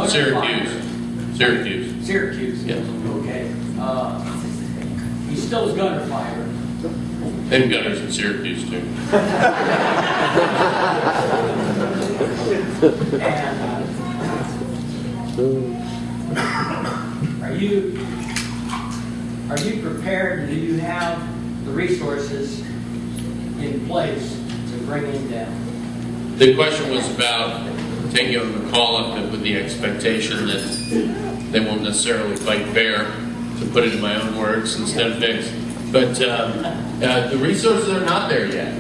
Syracuse. Syracuse. Syracuse. Yes. Okay. He's still a gunner fighter. And gunners in Syracuse too. And are you prepared? Do you have the resources in place to bring him down? The question was about taking on McAuliffe with the expectation that they won't necessarily fight fair, to put it in my own words instead of Vic's. But the resources are not there yet.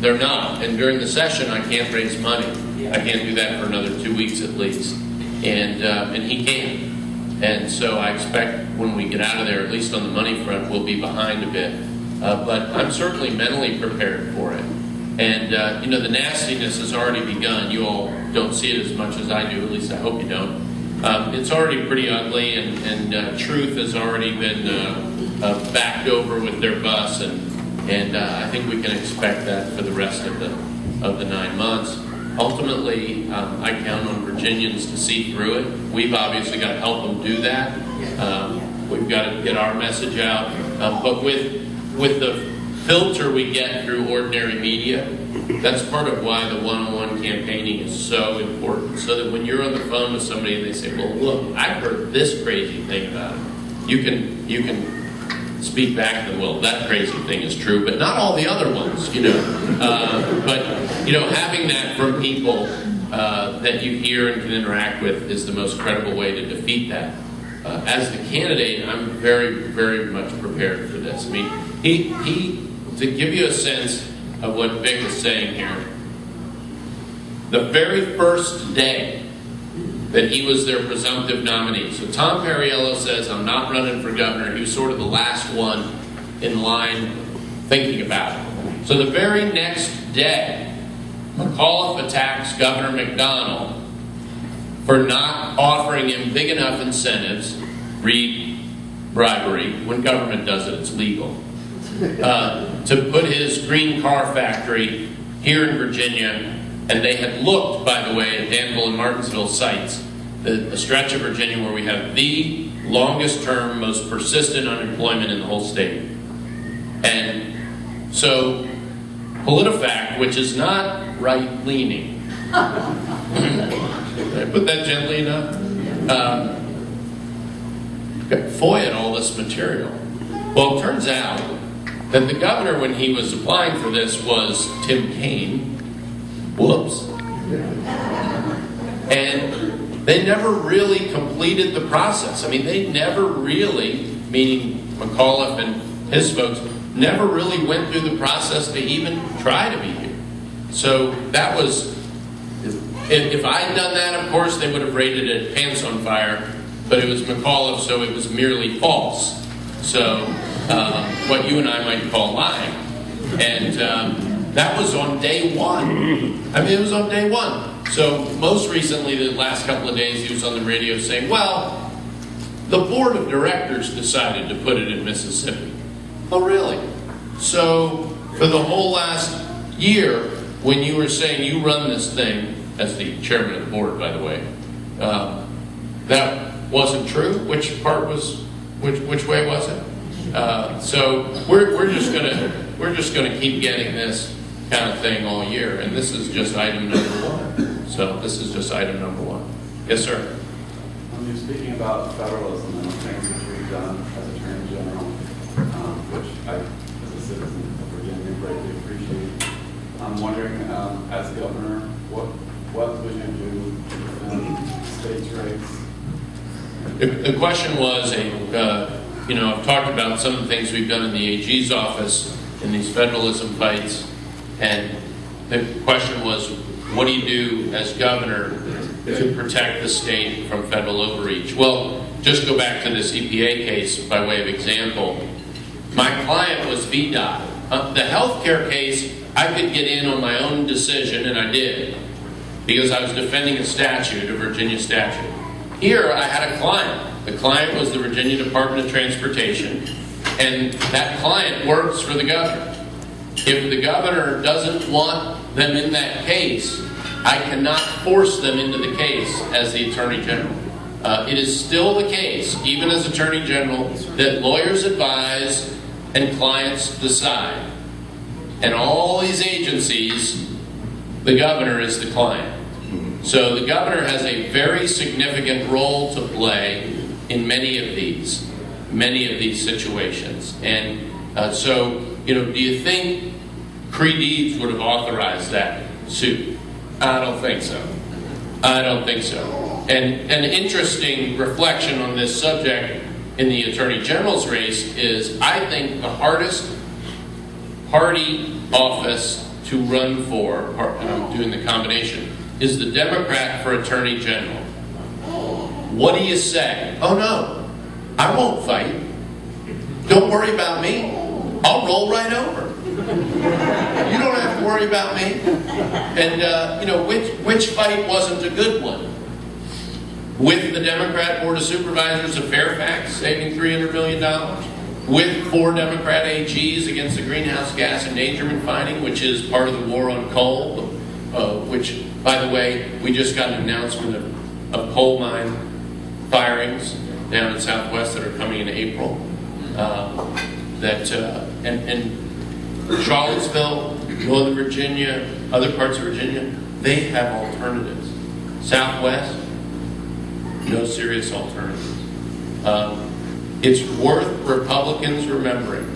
They're not. And during the session, I can't raise money. I can't do that for another 2 weeks at least. And he can. And so I expect when we get out of there, at least on the money front, we'll be behind a bit. But I'm certainly mentally prepared for it. And, you know, the nastiness has already begun. You all don't see it as much as I do, at least I hope you don't. It's already pretty ugly, and Truth has already been backed over with their bus, and I think we can expect that for the rest of the 9 months. Ultimately, I count on Virginians to see through it. We've obviously got to help them do that. We've got to get our message out. But with the filter we get through ordinary media, that's part of why the one-on-one campaigning is so important. So that when you're on the phone with somebody and they say, well, look, I've heard this crazy thing about it, you can speak back to them, well, that crazy thing is true, but not all the other ones, you know. But, you know, having that from people that you hear and can interact with is the most credible way to defeat that. As the candidate, I'm very, very much prepared for this. I mean, to give you a sense of what Vic is saying here, the very first day that he was their presumptive nominee. So Tom Perriello says, I'm not running for governor. He was sort of the last one in line thinking about it. So the very next day, McAuliffe attacks Governor McDonnell for not offering him big enough incentives, read bribery. When government does it, it's legal. To put his green car factory here in Virginia. And they had looked, by the way, at Danville and Martinsville sites, the stretch of Virginia where we have the longest term, most persistent unemployment in the whole state. And so PolitiFact, which is not right-leaning, did I put that gently enough? FOIA'd all this material. Well, it turns out that the governor, when he was applying for this, was Tim Kaine. Whoops. And they never really completed the process. I mean, they never really, meaning McAuliffe and his folks, never really went through the process to even try to be here. So that was, if I had done that, of course, they would have rated it pants on fire, but it was McAuliffe, so it was merely false. So what you and I might call lying. And that was on day one. I mean, it was on day one. So most recently, the last couple of days, he was on the radio saying, well, the board of directors decided to put it in Mississippi. Oh, really? So for the whole last year, when you were saying you run this thing, as the chairman of the board, by the way, that wasn't true? Which part was, which way was it? So we're just gonna keep getting this kind of thing all year, and this is just item number one. So this is just item number one. Yes, sir. When you're speaking about federalism and the things that we've done as Attorney General, which I, as a citizen of Virginia, greatly appreciate, I'm wondering, as governor, what would you do to defend states' rights? The question was, you know, I've talked about some of the things we've done in the AG's office in these federalism fights, and the question was, what do you do as governor to protect the state from federal overreach? Well, just go back to this EPA case by way of example. My client was VDOT. The healthcare case, I could get in on my own decision, and I did, because I was defending a statute, a Virginia statute. Here, I had a client. The client was the Virginia Department of Transportation, and that client works for the governor. If the governor doesn't want them in that case, I cannot force them into the case as the Attorney General. it is still the case, even as Attorney General, that lawyers advise and clients decide. And all these agencies, the governor is the client. So the governor has a very significant role to play in many of these situations. And so, do you think Creed Eads would have authorized that suit? I don't think so. I don't think so. And an interesting reflection on this subject in the Attorney General's race is, I think the hardest party office to run for, and I'm doing the combination, is the Democrat for Attorney General. What do you say? Oh no, I won't fight. Don't worry about me. I'll roll right over. You don't have to worry about me. And which fight wasn't a good one? With the Democrat Board of Supervisors of Fairfax saving $300 million, with 4 Democrat AGs against the greenhouse gas endangerment finding, which is part of the war on coal, which, by the way, we just got an announcement of coal mine firings down in Southwest that are coming in April. And Charlottesville, Northern Virginia, other parts of Virginia, they have alternatives. Southwest, no serious alternatives. It's worth Republicans remembering.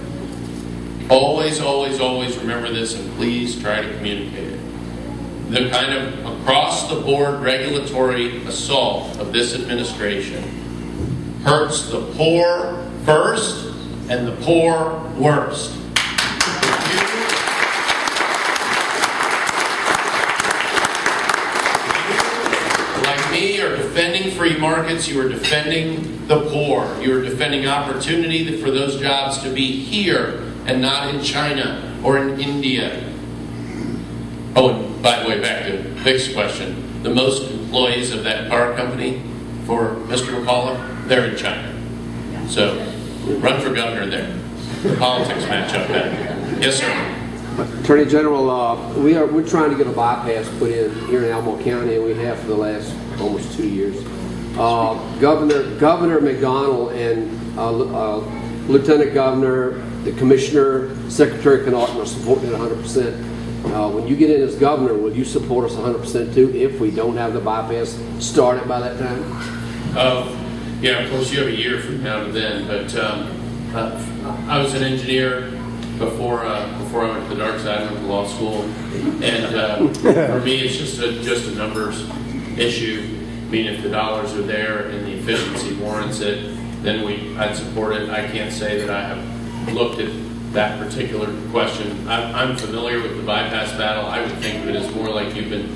Always, always, always remember this, and please try to communicate it. The kind of across-the-board regulatory assault of this administration hurts the poor first and the poor worst. Me are defending free markets, you are defending the poor. You are defending opportunity for those jobs to be here and not in China or in India. Oh, and by the way, back to Vic's question, the most employees of that car company for Mr. McAuliffe, they're in China. So run for governor there. The politics match up better. Yes, sir. Attorney General, we're trying to get a bypass put in here in Albemarle County, and we have for the last almost 2 years. Governor McDonald and Lieutenant Governor, the Commissioner, Secretary Connaughton are supporting it 100%. When you get in as governor, will you support us 100% too if we don't have the bypass started by that time? Yeah, of course you have a year from now to then, but I was an engineer before I went to the dark side. I went to law school, and for me it's just a numbers issue. I mean, if the dollars are there and the efficiency warrants it, then I'd support it. I can't say that I have looked at that particular question. I'm familiar with the bypass battle. I would think of it as more like you've been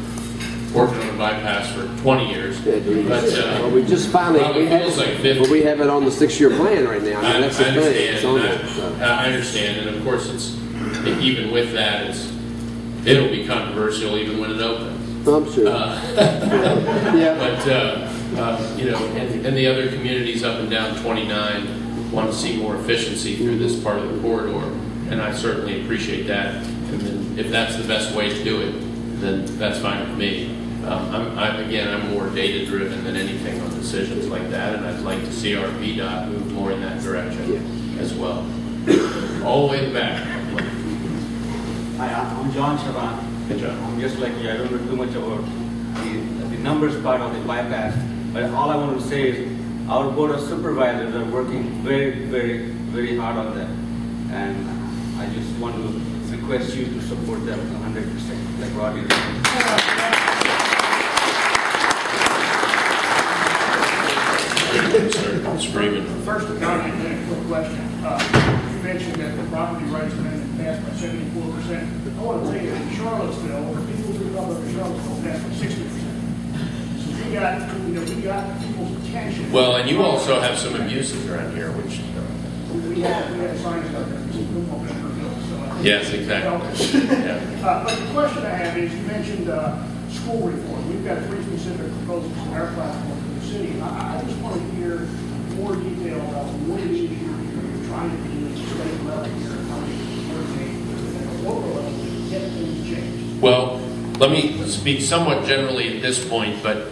working on a bypass for 20 years. But well, we just finally we have it on the 6-year plan right now. I mean, that's the thing. I understand, and of course, even with that, it'll be controversial even when it opens. I'm sure. Yeah. But and the other communities up and down 29 want to see more efficiency through this part of the corridor, and I certainly appreciate that. And then if that's the best way to do it, then that's fine with me. I'm more data-driven than anything on decisions like that, and I'd like to see our VDOT move more in that direction as well. All the way back. Hi, I'm John Chavan. Good job. I'm just like you. I don't know too much about the numbers part of the bypass, but all I want to say is our Board of Supervisors are working very, very, very hard on that, and I just want to request you to support them 100%, like Rodney did. First, a comment and a quick question. You mentioned that the property rights amendment passed by 74%. I want to tell you that in Charlottesville, people's Republic of Charlottesville passed by 60%. So we got people's attention. Well, and you also have some abuses around here, which we had signs up there. yes, exactly. Yeah. But the question I have is, you mentioned school reform. We've got 3 specific proposals in our platform for the city. I just want to hear more detail about what it is you're trying to do at the state level here, how you local level to get things changed. Well, let me speak somewhat generally at this point, but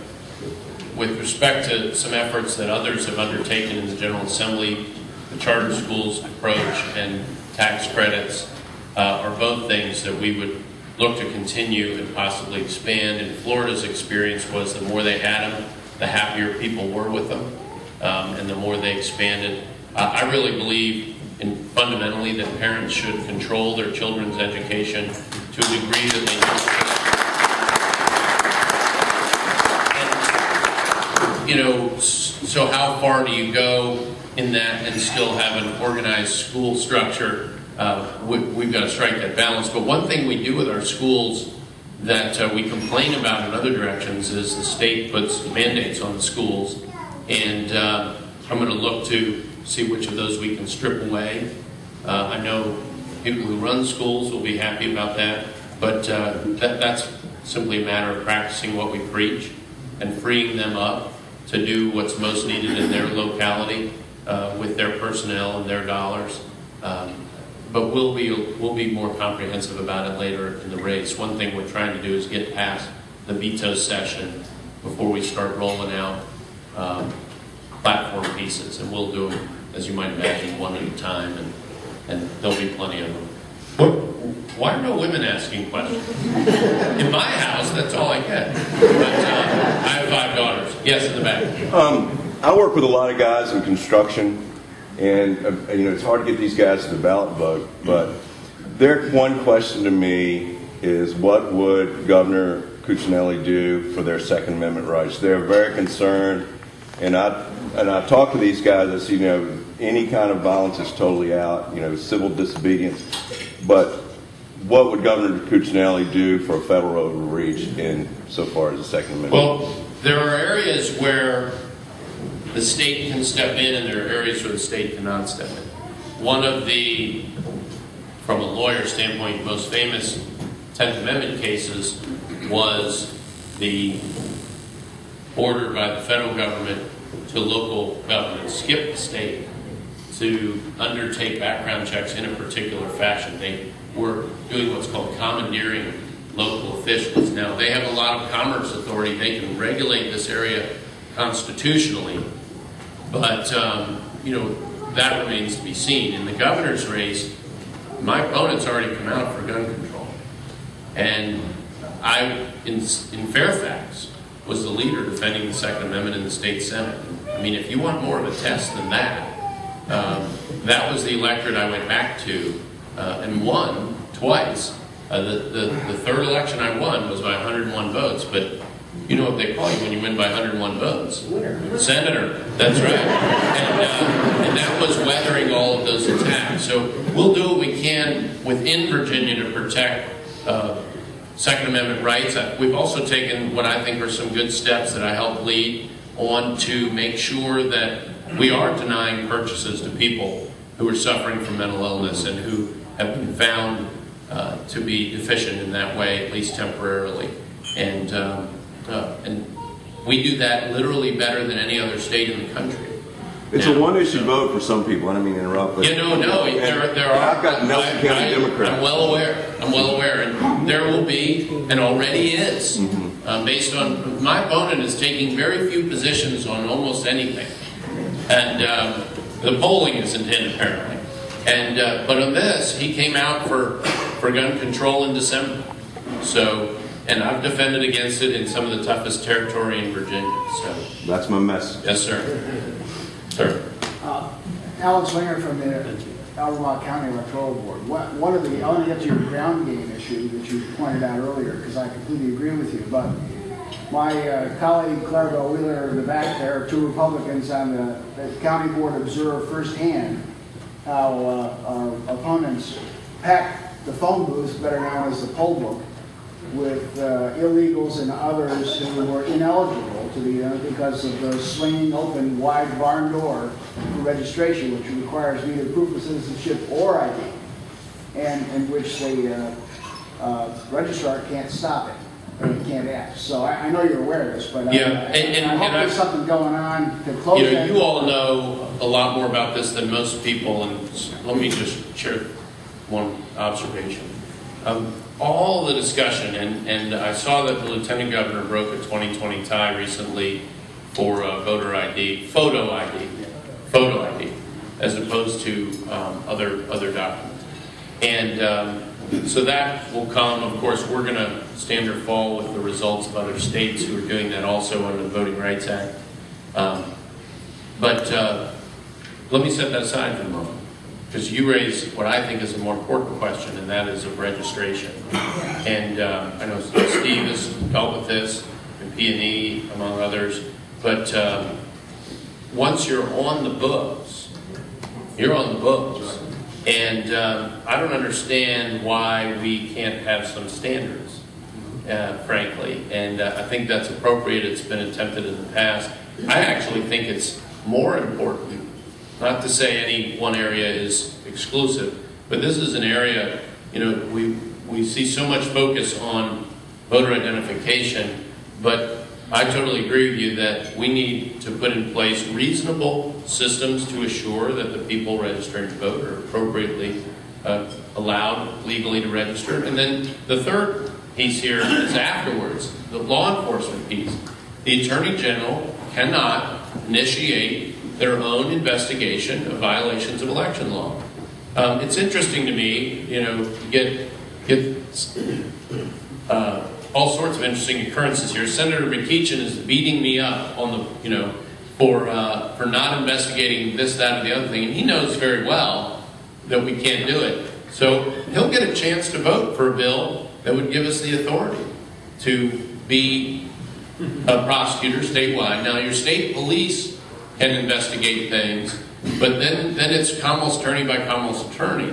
with respect to some efforts that others have undertaken in the General Assembly, the charter schools approach and tax credits are both things that we would look to continue and possibly expand. And Florida's experience was the more they had them, the happier people were with them, and the more they expanded. I really believe fundamentally that parents should control their children's education to a degree that they do. And, you know, so how far do you go in that and still have an organized school structure? We've got to strike that balance. But one thing we do with our schools that we complain about in other directions is the state puts mandates on the schools, and I'm going to look to see which of those we can strip away. I know people who run schools will be happy about that, but that's simply a matter of practicing what we preach and freeing them up to do what's most needed in their locality with their personnel and their dollars. But we'll be more comprehensive about it later in the race. One thing we're trying to do is get past the veto session before we start rolling out platform pieces, and we'll do them, as you might imagine, one at a time, and there'll be plenty of them. Why are no women asking questions? In my house, that's all I get. But I have 5 daughters. Yes, in the back. I work with a lot of guys in construction, and you know, it's hard to get these guys to the ballot vote, but their one question to me is, what would Governor Cuccinelli do for their Second Amendment rights? They're very concerned, and I talk to these guys. I see, you know, any kind of violence is totally out, you know, civil disobedience, but what would Governor Cuccinelli do for a federal overreach in so far as the Second Amendment? Well, there are areas where the state can step in, and there are areas where the state cannot step in. One of the, from a lawyer standpoint, most famous 10th Amendment cases was the order by the federal government to local government, skip the state, to undertake background checks in a particular fashion. They were doing what's called commandeering local officials. Now, they have a lot of commerce authority. They can regulate this area constitutionally, but you know, that remains to be seen. In the governor's race, my opponent's already come out for gun control, and I, in Fairfax, was the leader defending the Second Amendment in the state Senate. I mean, if you want more of a test than that, that was the electorate I went back to and won twice. The third election I won was by 101 votes, but you know what they call you when you win by 101 votes? Senator. That's right. And that was weathering all of those attacks. So we'll do what we can within Virginia to protect Second Amendment rights. We've also taken what I think are some good steps that I helped lead on to make sure that we are denying purchases to people who are suffering from mental illness and who have been found to be deficient in that way, at least temporarily. And we do that literally better than any other state in the country. It's a one-issue vote for some people. I don't mean to interrupt. But yeah, no. There are. I've got Nelson County Democrats. I'm well aware, and there will be, and already is, based on my opponent is taking very few positions on almost anything, and the polling isn't in apparently. And but on this, he came out for gun control in December. So, and I've defended against it in some of the toughest territory in Virginia. So that's my message. Yes, sir. Sir. Alan Swinger from the Albemarle County Electoral Board. I want to get to your ground game issue that you pointed out earlier, because I completely agree with you. But my colleague Clarabelle Wheeler in the back there, 2 Republicans on the county board, observed firsthand how our opponents packed the phone booths, better known as the poll book, with illegals and others who were ineligible to be because of the swinging open wide barn door for registration, which requires neither proof of citizenship or ID, and in which the registrar can't stop it, or he can't ask. So I know you're aware of this, but yeah, I hope there's something going on to close that. You all know a lot more about this than most people, and let me just share one observation. All the discussion, and I saw that the Lieutenant Governor broke a 2020 tie recently for voter ID, photo ID, as opposed to other documents. And so that will come. Of course, we're going to stand or fall with the results of other states who are doing that also under the Voting Rights Act. But let me set that aside for a moment, because you raise what I think is a more important question, and that is of registration. And I know Steve has dealt with this, and P&E, among others, but once you're on the books, you're on the books. And I don't understand why we can't have some standards, frankly. And I think that's appropriate. It's been attempted in the past. I actually think it's more important, not to say any one area is exclusive, but this is an area, you know, we see so much focus on voter identification, but I totally agree with you that we need to put in place reasonable systems to assure that the people registering to vote are appropriately allowed legally to register. And then the third piece here is afterwards, the law enforcement piece. The Attorney General cannot initiate their own investigation of violations of election law. It's interesting to me, you know, get all sorts of interesting occurrences here. Senator McEachin is beating me up on the, you know, for not investigating this, that, or the other thing, and he knows very well that we can't do it. So he'll get a chance to vote for a bill that would give us the authority to be a prosecutor statewide. Now, your state police can investigate things, but then it's Commonwealth's attorney by Commonwealth's attorney,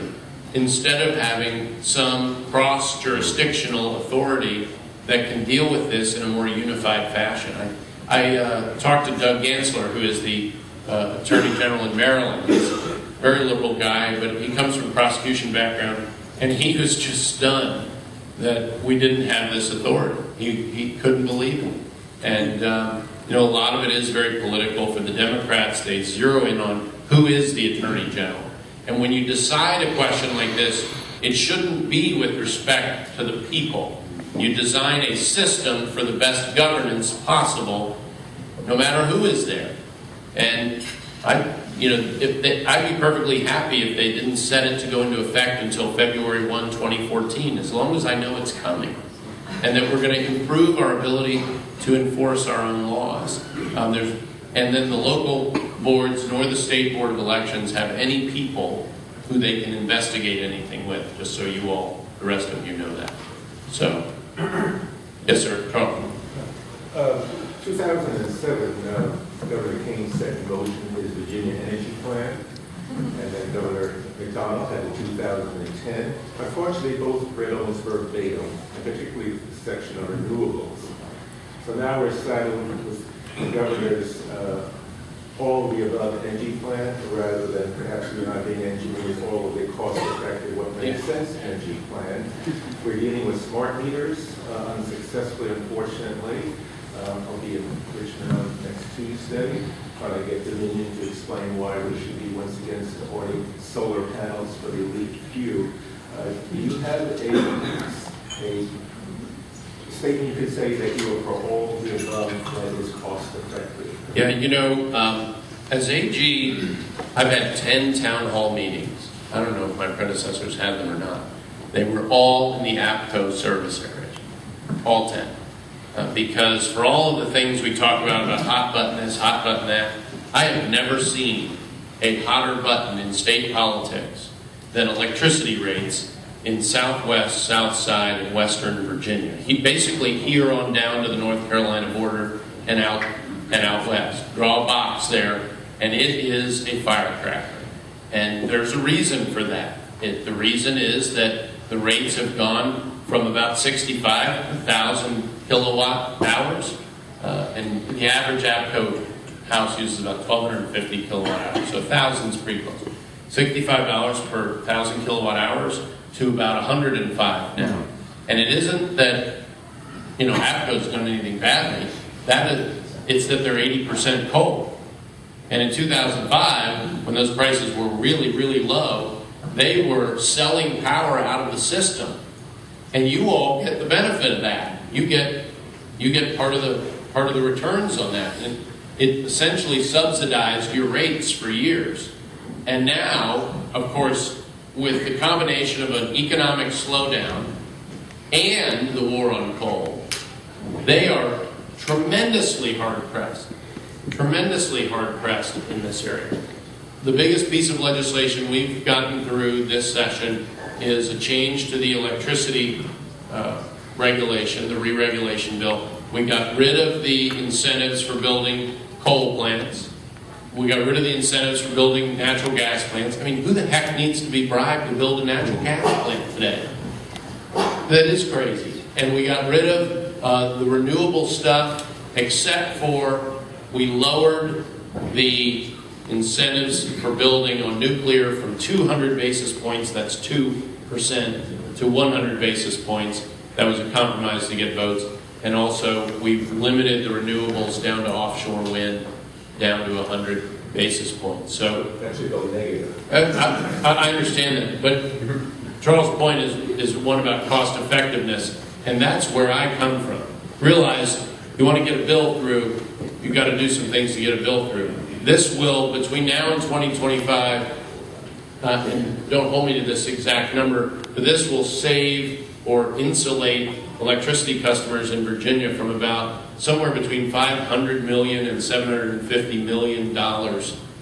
instead of having some cross-jurisdictional authority that can deal with this in a more unified fashion. I talked to Doug Gansler, who is the Attorney General in Maryland. He's a very liberal guy, but he comes from a prosecution background, and he was just stunned that we didn't have this authority. He couldn't believe it. And you know, a lot of it is very political. For the Democrats, they zero in on who is the Attorney General. And when you decide a question like this, it shouldn't be with respect to the people. You design a system for the best governance possible, no matter who is there. And I'd be perfectly happy if they didn't set it to go into effect until February 1, 2014, as long as I know it's coming, and that we're going to improve our ability to enforce our own laws. And then the local boards nor the State Board of Elections have any people who they can investigate anything with, just so you all, the rest of you, know that. So, yes, sir, Carl. 2007, Governor King set in motion his Virginia Energy Plan, and then Governor McDonald had the 2010. Unfortunately, both read almost verbatim, and particularly the section on renewables. So now we're saddled with the governor's all of the above energy plan, rather than perhaps we're not being engineered all of the cost-effective, what makes sense energy plan. We're dealing with smart meters unsuccessfully, unfortunately. I'll be in Richmond on next Tuesday, trying to get Dominion to explain why we should be once again supporting solar panels for the elite few. Do you have a statement you could say that you are for all of the above that is cost effective? Yeah, you know, as AG, I've had 10 town hall meetings. I don't know if my predecessors had them or not. They were all in the APCO service area, all 10. Because for all of the things we talk about hot button this, hot button that, I have never seen a hotter button in state politics than electricity rates in Southwest, South Side, and Western Virginia. Basically here on down to the North Carolina border and out west. Draw a box there, and it is a firecracker. And there's a reason for that. The reason is that the rates have gone from about 65,000 kilowatt hours, and the average APCO house uses about 1,250 kilowatt hours, so 1,000 is pretty close. $65 per 1,000 kilowatt hours to about 105 now. And it isn't that, you know, APCO's done anything badly. It's that they're 80% coal. And in 2005, when those prices were really, really low, they were selling power out of the system. And you all get the benefit of that. You get part of the returns on that. And it essentially subsidized your rates for years. And now, of course, with the combination of an economic slowdown and the war on coal, they are tremendously hard-pressed in this area. The biggest piece of legislation we've gotten through this session is a change to the electricity regulation, the re-regulation bill. We got rid of the incentives for building coal plants. We got rid of the incentives for building natural gas plants. I mean, who the heck needs to be bribed to build a natural gas plant today? That is crazy. And we got rid of the renewable stuff, except for we lowered the incentives for building on nuclear from 200 basis points, that's 2%, to 100 basis points. That was a compromise to get votes. And also, we've limited the renewables down to offshore wind down to 100 basis points. So That should go negative. I understand that, but Charles' point is one about cost effectiveness, and that's where I come from. Realize you want to get a bill through, you've got to do some things to get a bill through. This will, between now and 2025, and don't hold me to this exact number, but this will save or insulate electricity customers in Virginia from about somewhere between $500 million and $750 million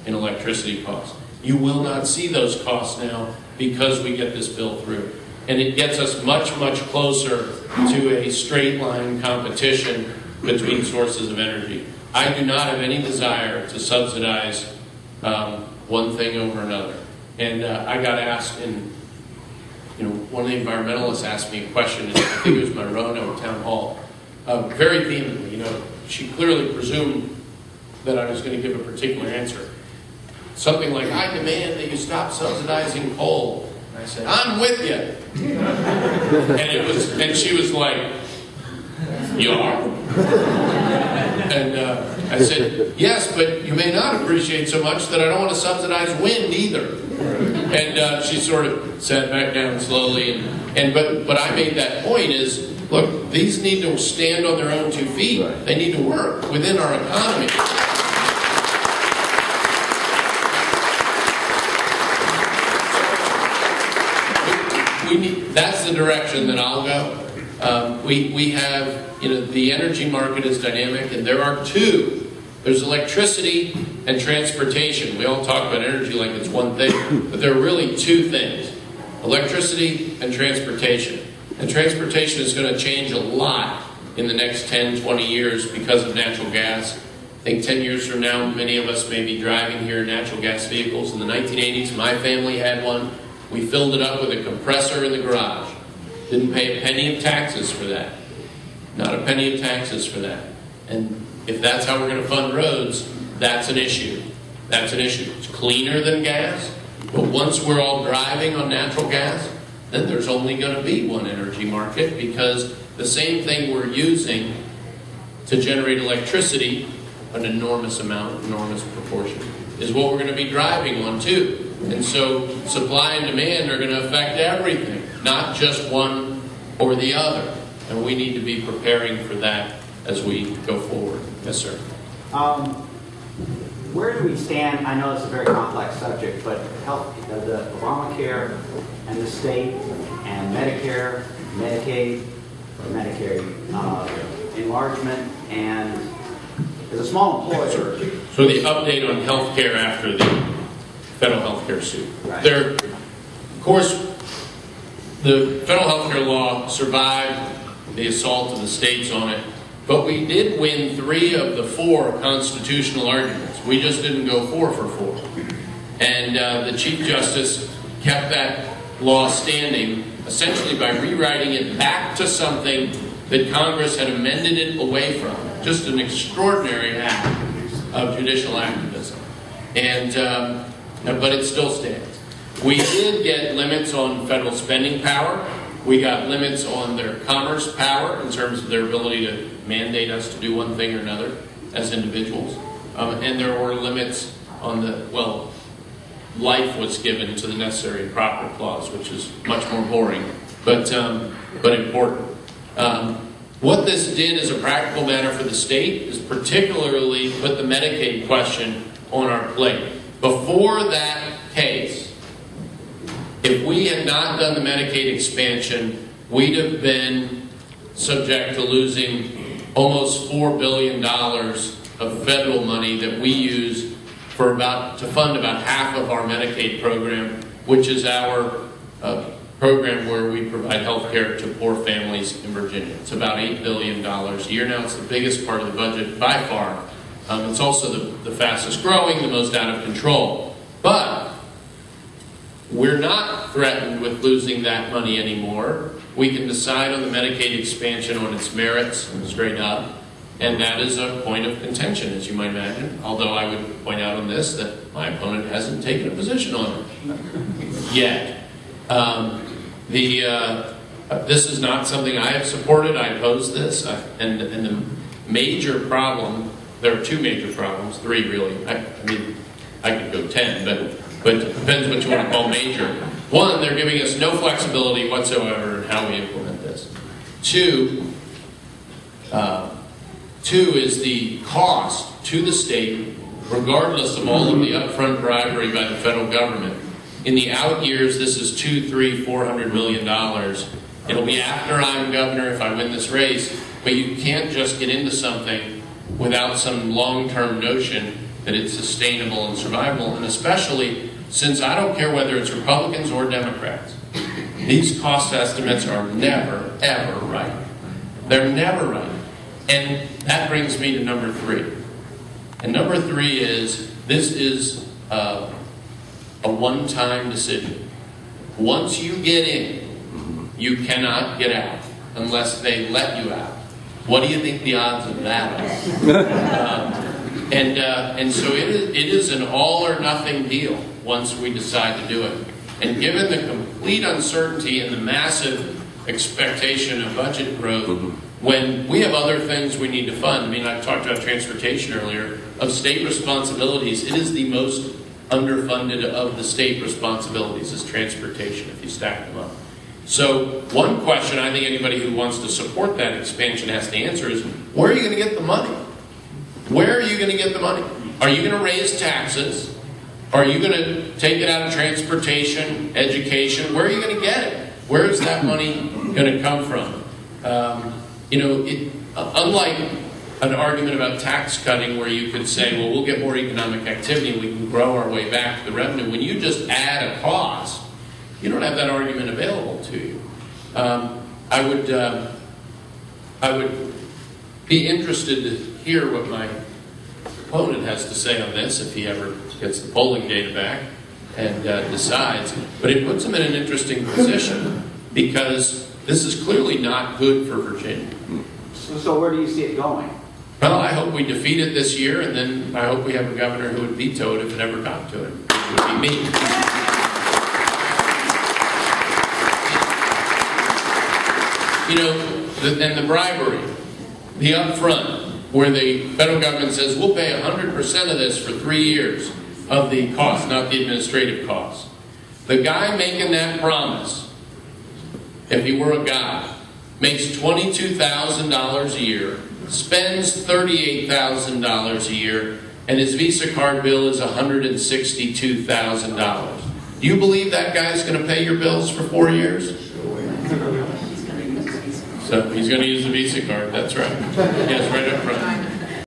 in electricity costs. You will not see those costs now because we get this bill through. And it gets us much, much closer to a straight line competition between sources of energy. I do not have any desire to subsidize one thing over another. And I got asked one of the environmentalists asked me a question, and I think it was my Roanoke town hall, very vehemently. She clearly presumed that I was going to give a particular answer. Something like, I demand that you stop subsidizing coal. And I said, I'm with you. And she was like, you are? And I said, yes, but you may not appreciate so much that I don't want to subsidize wind either. And she sort of sat back down slowly. But I made that point is, look, these need to stand on their own 2 feet. Right. They need to work within our economy. That's the direction that I'll go. We have, the energy market is dynamic, and there are two. There's electricity and transportation. We all talk about energy like it's one thing, but there are really two things: electricity and transportation. And transportation is going to change a lot in the next 10, 20 years because of natural gas. I think 10 years from now, many of us may be driving here in natural gas vehicles. In the 1980s, my family had one. We filled it up with a compressor in the garage. Didn't pay a penny of taxes for that. Not a penny of taxes for that. And if that's how we're going to fund roads, that's an issue. That's an issue. It's cleaner than gas, but once we're all driving on natural gas, then there's only going to be one energy market, because the same thing we're using to generate electricity, an enormous amount, enormous proportion, is what we're going to be driving on too. And so supply and demand are going to affect everything, not just one or the other. And we need to be preparing for that as we go forward. Yes, sir. Where do we stand? I know it's a very complex subject, but health, the Obamacare and the state and Medicare, Medicaid, enlargement, and as a small employer. So the update on health care after the federal health care suit. Right. There, of course, the federal health care law survived the assault of the states on it, but we did win 3 of the 4 constitutional arguments. We just didn't go 4 for 4. And the Chief Justice kept that law standing, essentially by rewriting it back to something that Congress had amended it away from. Just an extraordinary act of judicial activism. And but it still stands. We did get limits on federal spending power. We got limits on their commerce power in terms of their ability to mandate us to do one thing or another as individuals. And there were limits on life was given to the necessary and proper clause, which is much more boring, but important. What this did as a practical matter for the state is particularly put the Medicaid question on our plate. Before that case, if we had not done the Medicaid expansion, we'd have been subject to losing almost $4 billion of federal money that we use for to fund about half of our Medicaid program, which is our program where we provide health care to poor families in Virginia. It's about $8 billion a year now. It's the biggest part of the budget by far. It's also the fastest growing, the most out of control. But we're not threatened with losing that money anymore. We can decide on the Medicaid expansion on its merits straight up. And that is a point of contention, as you might imagine. Although I would point out on this that my opponent hasn't taken a position on it yet. This is not something I have supported. I oppose this. And the major problem, there are two major problems, three really. I mean, I could go 10, but it depends what you want to call major. One, they're giving us no flexibility whatsoever in how we implement this. Two is the cost to the state, regardless of all of the upfront bribery by the federal government. In the out years, this is $200, $300, $400 million. It'll be after I'm governor if I win this race, but you can't just get into something without some long-term notion that it's sustainable and survivable, and especially since I don't care whether it's Republicans or Democrats. These cost estimates are never, ever right. They're never right. And that brings me to number three. And number three is, this is a one-time decision. Once you get in, you cannot get out unless they let you out. What do you think the odds of that are? And so it is an all or nothing deal once we decide to do it. And given the complete uncertainty and the massive expectation of budget growth, when we have other things we need to fund, I mean, I talked about transportation earlier, of state responsibilities, it is the most underfunded of the state responsibilities is transportation, if you stack them up. So one question I think anybody who wants to support that expansion has to answer is, where are you going to get the money? Where are you going to get the money? Are you going to raise taxes? Are you going to take it out of transportation, education? Where are you going to get it? Where is that money going to come from? Unlike an argument about tax cutting where you could say, well, we'll get more economic activity and we can grow our way back to the revenue. When you just add a cost, you don't have that argument available to you. I would be interested to hear what my opponent has to say on this if he ever gets the polling data back and decides. But it puts him in an interesting position because this is clearly not good for Virginia. So where do you see it going? Well, I hope we defeat it this year, and then I hope we have a governor who would veto it if it ever got to it. It would be me. And the bribery, the upfront, where the federal government says, we'll pay 100% of this for 3 years of the cost, not the administrative cost. The guy making that promise, if he were a guy, makes $22,000 a year, spends $38,000 a year, and his Visa card bill is $162,000. Do you believe that guy's going to pay your bills for 4 years? So he's going to use the Visa card, that's right. Yes, right up front.